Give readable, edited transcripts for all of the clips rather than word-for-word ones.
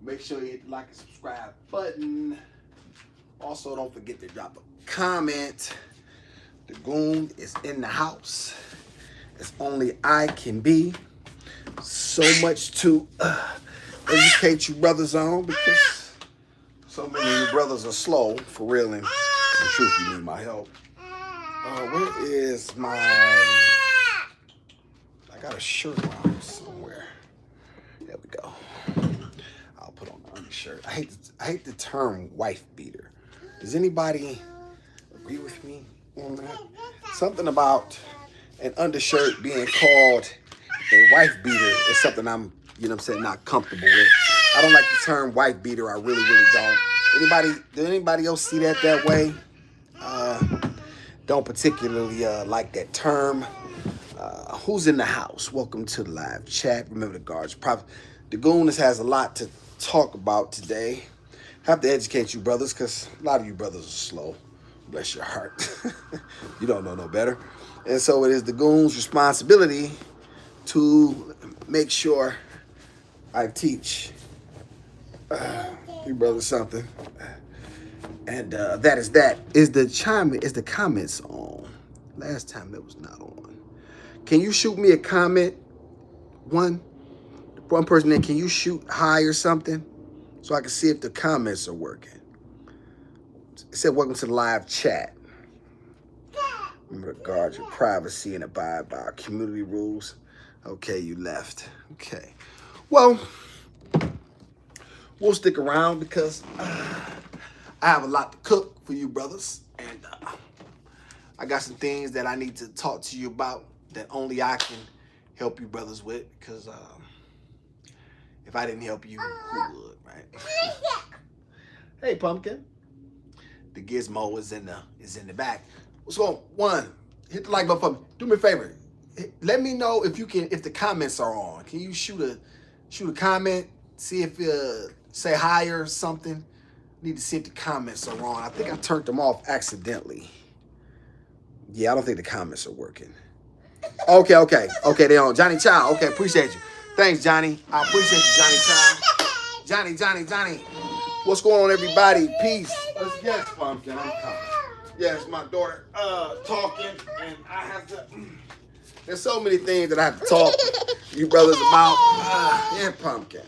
Make sure you hit the like and subscribe button. Also, don't forget to drop a comment. The goon is in the house. As only I can be. So much to educate you brothers on, because so many of you brothers are slow, for real, and the truth, you need my help. Where is my... I got a shirt around somewhere. There we go. I'll put on the undershirt. I hate the term wife beater. Does anybody agree with me on that? Something about an undershirt being called a wife beater is something I'm, not comfortable with. I don't like the term wife beater. I really, really don't. Did anybody else see that way? Don't particularly like that term. Who's in the house? Welcome to the live chat. Remember the guards. The goon has a lot to talk about today. Have to educate you brothers, because a lot of you brothers are slow. Bless your heart. You don't know no better. And so it is the goon's responsibility to make sure I teach you brothers something. And that is that. Is the comments on? Last time that was not on. Can you shoot me a comment? One person there, can you shoot hi or something? So I can see if the comments are working. It said, welcome to the live chat. Remember to guard your privacy and abide by our community rules. Okay, you left. Okay. Well, we'll stick around because I have a lot to cook for you brothers. And I got some things that I need to talk to you about that only I can help you brothers with. Because if I didn't help you, who would, right? Hey, Pumpkin. The gizmo is in the back. What's going on? One, hit the like button for me. Do me a favor. Let me know if the comments are on. Can you shoot a comment? See if say hi or something. Need to see if the comments are on. I think I turned them off accidentally. Yeah, I don't think the comments are working. Okay, they on. Johnny Child. Okay, appreciate you. Thanks, Johnny. I appreciate you, Johnny Child. Johnny. What's going on, everybody? Peace. Yes, Pumpkin, I'm coming. Yes, my daughter talking, and I have to... There's so many things that I have to talk to you brothers about. Yeah, Pumpkin.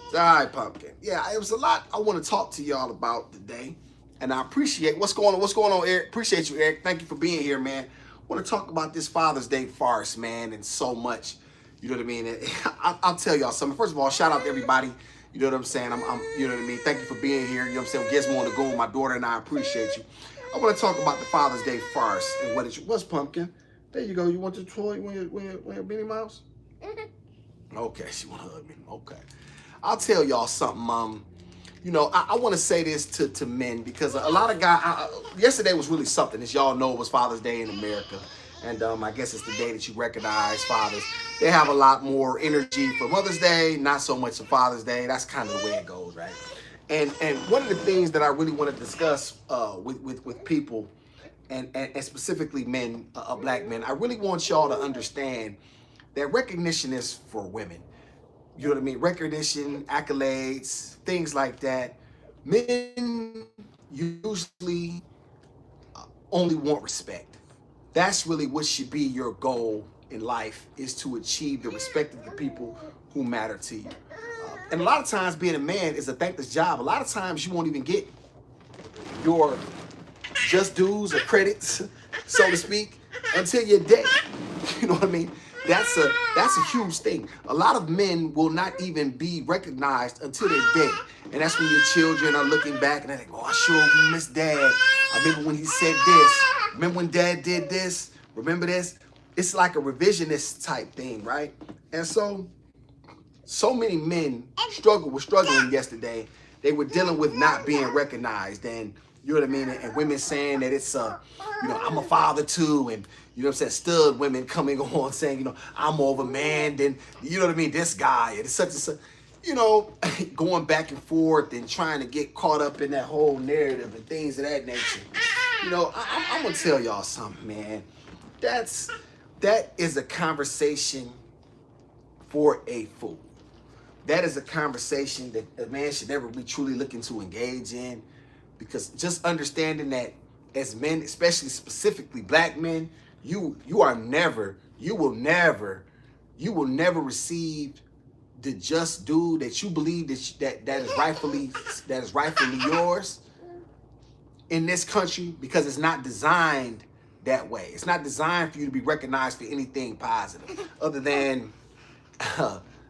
It's all right, Pumpkin. Yeah, it was a lot I want to talk to y'all about today, and I appreciate... What's going on, Eric? Appreciate you, Eric. Thank you for being here, man. I want to talk about this Father's Day farce, man, and so much. You know what I mean? I'll tell y'all something. First of all, shout out to everybody. You know what I'm saying? You know what I mean? Thank you for being here. You know what I'm saying? Gizmo on the go, my daughter and I appreciate you. I want to talk about the Father's Day farce and what it was, Pumpkin. There you go. You want the toy? You want your Minnie Mouse? Okay, she want to hug me. Okay. I'll tell y'all something. I want to say this to men, because a lot of guys, yesterday was really something. As y'all know, it was Father's Day in America. And I guess it's the day that you recognize fathers. They have a lot more energy for Mother's Day, not so much for Father's Day. That's kind of the way it goes, right? And one of the things that I really want to discuss with people, and specifically men, black men, I really want y'all to understand that recognition is for women. You know what I mean? Recognition, accolades, things like that. Men usually only want respect. That's really what should be your goal in life, is to achieve the respect of the people who matter to you. And a lot of times being a man is a thankless job. A lot of times you won't even get your just dues or credits, so to speak, until you're dead. You know what I mean? That's a huge thing. A lot of men will not even be recognized until they're dead. And that's when your children are looking back and they're like, oh, I sure miss Dad. I remember when he said this. Remember when Dad did this? Remember this? It's like a revisionist type thing, right? And so many men were struggling yesterday. They were dealing with not being recognized, and you know what I mean? And women saying that it's, I'm a father too, and you know what I'm saying? Stud women coming on saying, I'm more of a man than, you know what I mean? This guy, and it's such and such, going back and forth and trying to get caught up in that whole narrative and things of that nature. I'm gonna tell y'all something, man. That is a conversation for a fool. that is a conversation that a man should never be truly looking to engage in, because just understanding that as men, especially specifically black men, you will never receive the just due that you believe that is rightfully yours in this country, because it's not designed that way. It's not designed for you to be recognized for anything positive other than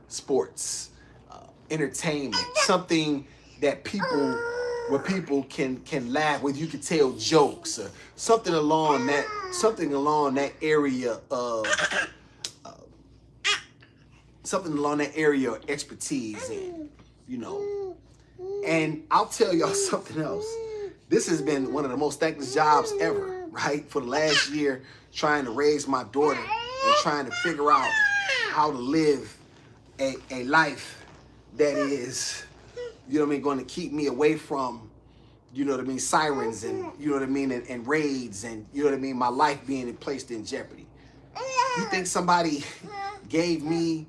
sports, entertainment, something that where people can laugh, where you can tell jokes, or something along that area of expertise in, you know. And I'll tell y'all something else. This has been one of the most thankless jobs ever, right? For the last year, trying to raise my daughter and trying to figure out how to live a life that is, you know what I mean, going to keep me away from, you know what I mean, sirens and, you know what I mean, and raids and, you know what I mean, my life being placed in jeopardy. You think somebody gave me,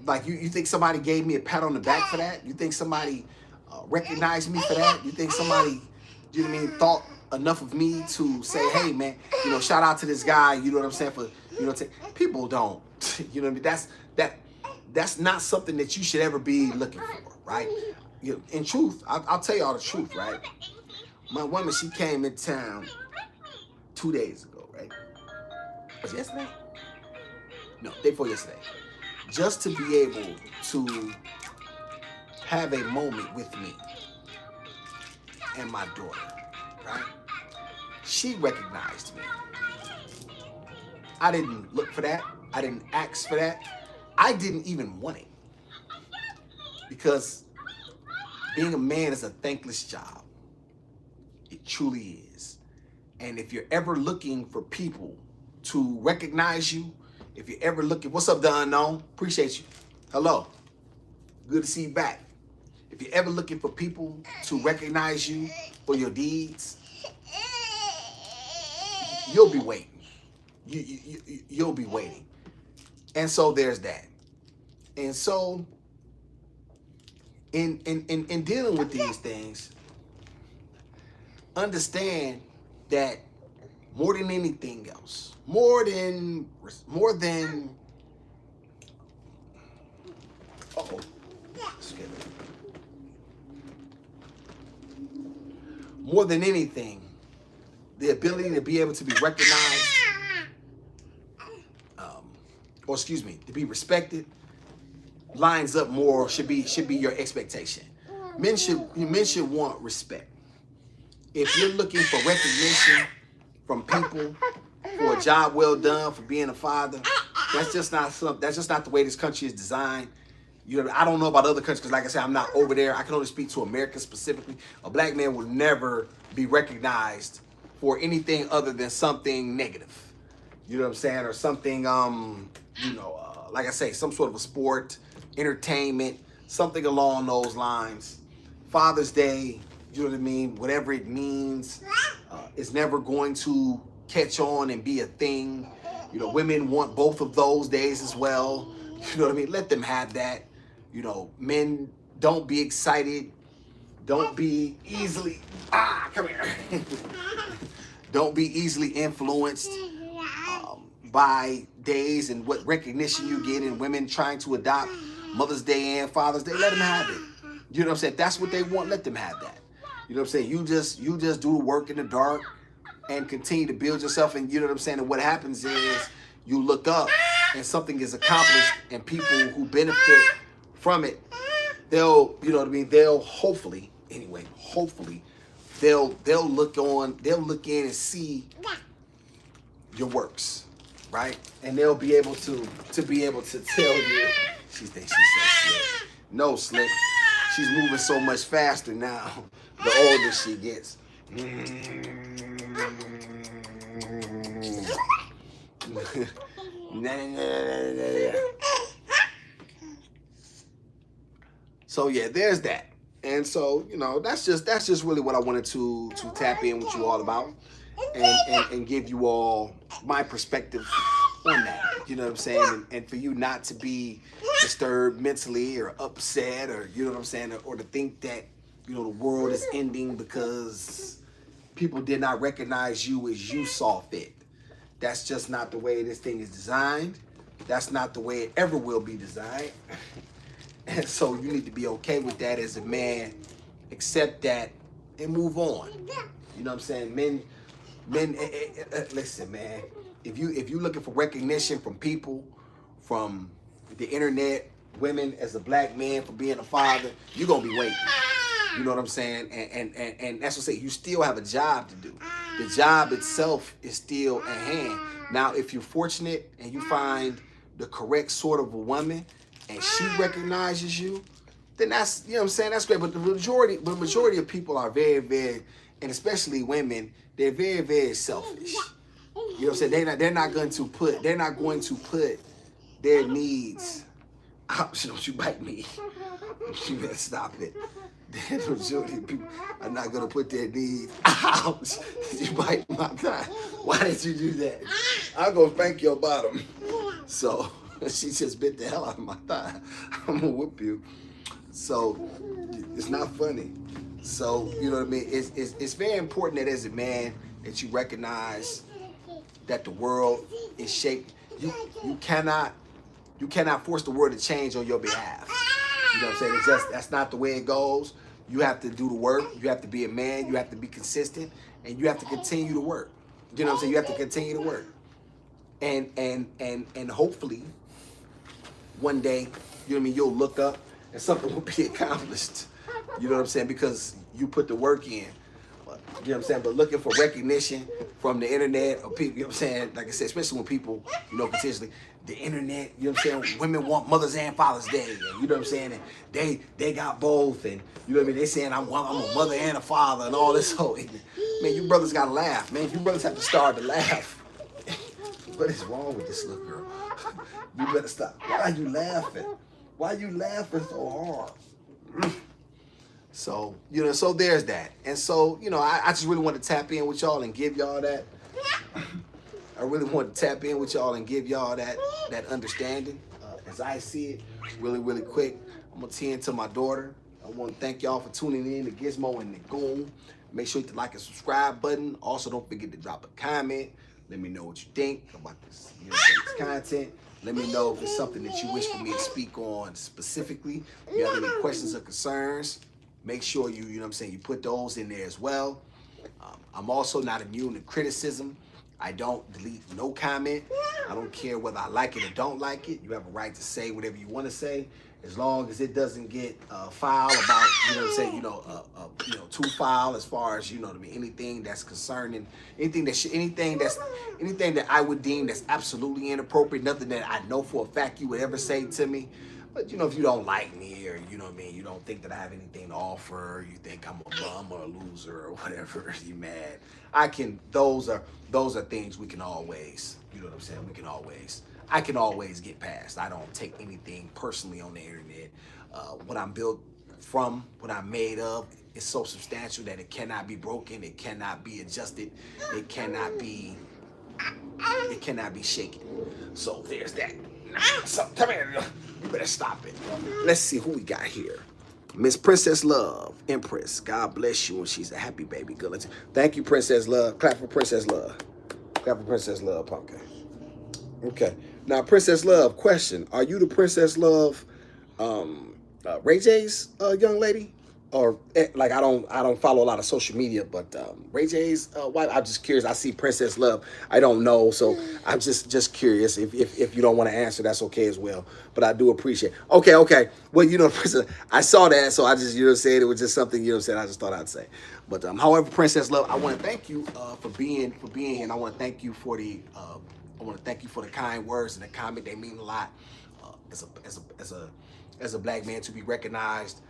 like, you think somebody gave me a pat on the back for that? You think somebody recognized me for that? You think somebody, you know what I mean, thought enough of me to say, hey, man, you know, shout out to this guy, you know what I'm saying, for, you know, people don't, you know what I mean, that's not something that you should ever be looking for, right? You know, in truth, I'll tell y'all the truth, right? My woman, she came in town 2 days ago, right? Was it yesterday? No, day before yesterday. Just to be able to have a moment with me and my daughter, right? She recognized me. I didn't look for that. I didn't ask for that. I didn't even want it. Because being a man is a thankless job. It truly is. And if you're ever looking for people to recognize you, if you're ever looking, what's up, the unknown? Appreciate you. Hello. Good to see you back. If you're ever looking for people to recognize you for your deeds, you'll be waiting. You'll be waiting. And so there's that. And so in dealing with these things, understand that more than anything else, more than more than anything, the ability to be able to be recognized, to be respected, lines up more, should be your expectation. Men should want respect. If you're looking for recognition from people for a job well done, for being a father, that's just not the way this country is designed. You know, I don't know about other countries, because like I said, I'm not over there. I can only speak to America specifically. A black man will never be recognized for anything other than something negative. You know what I'm saying? Or something, like I say, some sort of a sport, entertainment, something along those lines. Father's Day, you know what I mean? Whatever it means, it's never going to catch on and be a thing. You know, women want both of those days as well. You know what I mean? Let them have that. You know, men, don't be excited. Don't be easily, come here. Don't be easily influenced by days and what recognition you get, and women trying to adopt Mother's Day and Father's Day. Let them have it. You know what I'm saying? If that's what they want, let them have that. You know what I'm saying? You just do the work in the dark and continue to build yourself. And you know what I'm saying? And what happens is you look up and something is accomplished, and people who benefit from it, they'll, you know what I mean? They'll hopefully they'll look in and see your works, right? And they'll be able to tell you. She thinks she's so slick. No, slick. She's moving so much faster now, the older she gets. So yeah, there's that. And so, you know, that's just really what I wanted to tap in with you all about, and give you all my perspective on that. You know what I'm saying? And for you not to be disturbed mentally or upset, or, you know what I'm saying, or to think that, you know, the world is ending because people did not recognize you as you saw fit. That's just not the way this thing is designed. That's not the way it ever will be designed. And so you need to be okay with that as a man. Accept that and move on. You know what I'm saying? Listen, man. If you looking for recognition from people, from the internet, women as a black man for being a father, you're gonna be waiting. You know what I'm saying? And that's what I say. You still have a job to do. The job itself is still at hand. Now, if you're fortunate and you find the correct sort of a woman and she recognizes you, then that's, you know what I'm saying, that's great. But the majority of people are very, very, and especially women, they're very, very selfish. You know what I'm saying? They're not going to put their needs. Ouch, don't you bite me. You better stop it. The majority of people are not going to put their needs. Ouch, you bite my thigh. Why did you do that? I'm going to spank your bottom. So she just bit the hell out of my thigh. I'm going to whoop you. So it's not funny. So, you know what I mean? It's very important that as a man that you recognize that the world is shaped. You cannot force the world to change on your behalf. You know what I'm saying? It's just, that's not the way it goes. You have to do the work. You have to be a man. You have to be consistent, and you have to continue to work. You know what I'm saying? You have to continue to work. And hopefully one day, you know what I mean, you'll look up and something will be accomplished. You know what I'm saying? Because you put the work in. You know what I'm saying? But looking for recognition from the internet or people, you know what I'm saying? Like I said, especially when people, you know, continuously, the internet, you know what I'm saying? Women want Mother's and Father's Day. And you know what I'm saying? And they got both. And you know what I mean? They saying I'm a mother and a father and all this whole. Man, you brothers got to laugh, man. You brothers have to start to laugh. What is wrong with this little girl? You better stop. Why are you laughing? Why are you laughing so hard? So, you know, so there's that. And so, you know, I just really want to tap in with y'all and give y'all that. I really want to tap in with y'all and give y'all that understanding. As I see it, really, really quick, I'm going to tend to my daughter. I want to thank y'all for tuning in to Gizmo and the Goon. Make sure you hit the like and subscribe button. Also, don't forget to drop a comment. Let me know what you think about this, you know, this content. Let me know if it's something that you wish for me to speak on specifically. If you have any questions or concerns, make sure you know what I'm saying, you put those in there as well. I'm also not immune to criticism. I don't delete no comment. I don't care whether I like it or don't like it. You have a right to say whatever you want to say, as long as it doesn't get foul about, you know what I'm saying, you know, too foul as far as, you know what I mean, anything that's concerning, anything that I would deem that's absolutely inappropriate, nothing that I know for a fact you would ever say to me. But, you know, if you don't like me or, you know what I mean, you don't think that I have anything to offer, you think I'm a bum or a loser or whatever, you mad, those are things we can always, you know what I'm saying, I can always get past. I don't take anything personally on the internet. What I'm built from, what I'm made of, is so substantial that it cannot be broken, it cannot be adjusted, it cannot be shaken. So there's that. So come here, you better stop it. Let's see who we got here. Miss Princess Love, Empress. God bless you, and she's a happy baby. Good. Thank you, Princess Love. Clap for Princess Love. Clap for Princess Love, Pumpkin. Okay. Now, Princess Love, question: are you the Princess Love, Ray J's young lady? Or like I don't follow a lot of social media, but Ray J's wife. I'm just curious. I see Princess Love. I don't know, so I'm just curious. If you don't want to answer, that's okay as well. But I do appreciate. Okay. Well, you know, Princess, I saw that, so I just, you know, said it was just something, you know, said I just thought I'd say. But however, Princess Love, I want to thank you for being here, and I want to thank you for the kind words and the comment. They mean a lot as a black man to be recognized.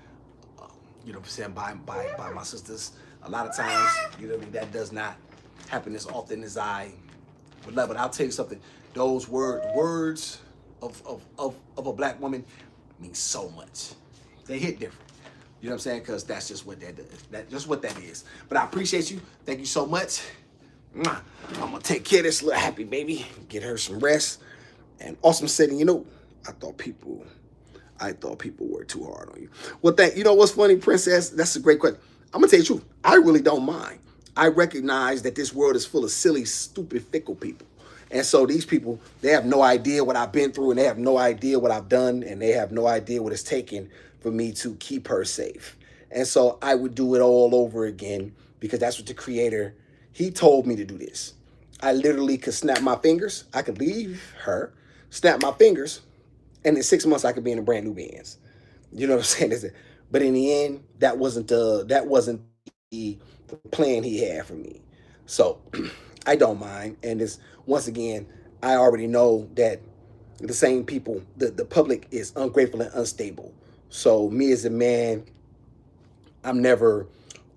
You know what I'm saying, by my sisters. A lot of times, you know what I mean, that does not happen as often as I would love. But I'll tell you something, those words of a black woman mean so much. They hit different. You know what I'm saying? Because that's just what that does. That's just what that is. But I appreciate you. Thank you so much. I'm going to take care of this little happy baby, get her some rest. And Awesome said, I thought people work too hard on you. Well, you know what's funny, Princess? That's a great question. I'm gonna tell you the truth. I really don't mind. I recognize that this world is full of silly, stupid, fickle people. And so these people, they have no idea what I've been through, and they have no idea what I've done, and they have no idea what it's taken for me to keep her safe. And so I would do it all over again because that's what the creator, he told me to do this. I literally could snap my fingers. I could leave her, snap my fingers, and in 6 months I could be in a brand new Benz. You know what I'm saying? But in the end, that wasn't the plan he had for me. So I don't mind. And it's once again, I already know that the same people, the public is ungrateful and unstable. So me as a man, I'm never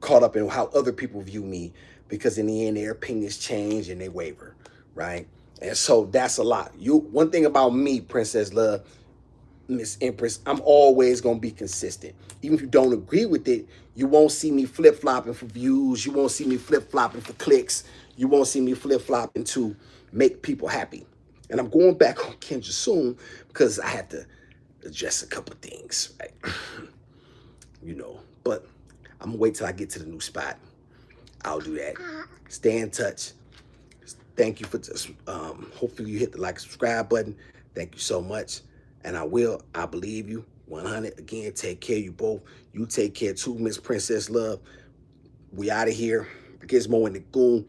caught up in how other people view me because in the end their opinions change and they waver, right? And so that's a lot. One thing about me, Princess Love, Miss Empress, I'm always gonna be consistent. Even if you don't agree with it, you won't see me flip flopping for views. You won't see me flip flopping for clicks. You won't see me flip flopping to make people happy. And I'm going back on Kendra soon because I had to address a couple of things, right? But I'm gonna wait till I get to the new spot. I'll do that. Stay in touch. Thank you for this. Hopefully you hit the like, subscribe button. Thank you so much. And I believe you. 100. Again, take care of you both. You take care too, Miss Princess Love. We out of here. Gizmo and the Goon.